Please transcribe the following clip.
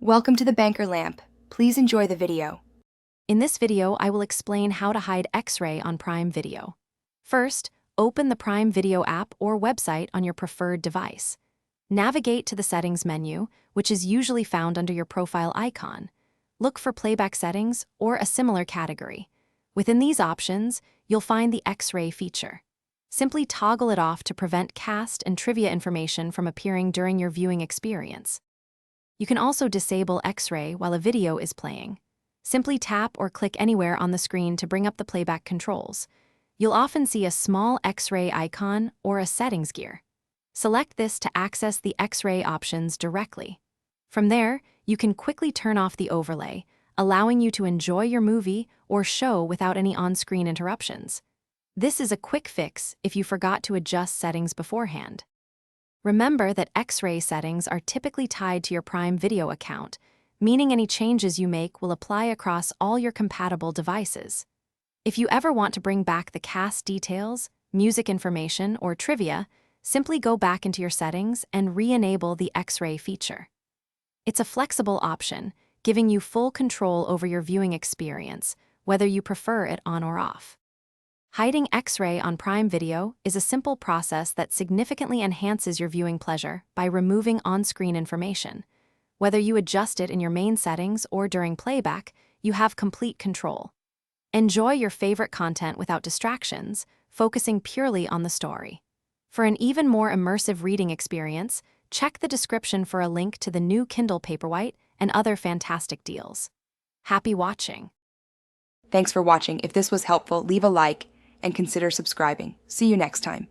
Welcome to the Banker Lamp. Please enjoy the video. In this video, I will explain how to hide Xray on Prime Video. First, open the Prime Video app or website on your preferred device. Navigate to the Settings menu, which is usually found under your profile icon. Look for Playback Settings or a similar category. Within these options, you'll find the Xray feature. Simply toggle it off to prevent cast and trivia information from appearing during your viewing experience. You can also disable Xray while a video is playing. Simply tap or click anywhere on the screen to bring up the playback controls. You'll often see a small Xray icon or a settings gear. Select this to access the Xray options directly. From there, you can quickly turn off the overlay, allowing you to enjoy your movie or show without any on-screen interruptions. This is a quick fix if you forgot to adjust settings beforehand. Remember that Xray settings are typically tied to your Prime Video account, meaning any changes you make will apply across all your compatible devices. If you ever want to bring back the cast details, music information, or trivia, simply go back into your settings and re-enable the Xray feature. It's a flexible option, giving you full control over your viewing experience, whether you prefer it on or off. Hiding Xray on Prime Video is a simple process that significantly enhances your viewing pleasure by removing on-screen information. Whether you adjust it in your main settings or during playback, you have complete control. Enjoy your favorite content without distractions, focusing purely on the story. For an even more immersive reading experience, check the description for a link to the new Kindle Paperwhite and other fantastic deals. Happy watching! Thanks for watching. If this was helpful, leave a like and consider subscribing. See you next time.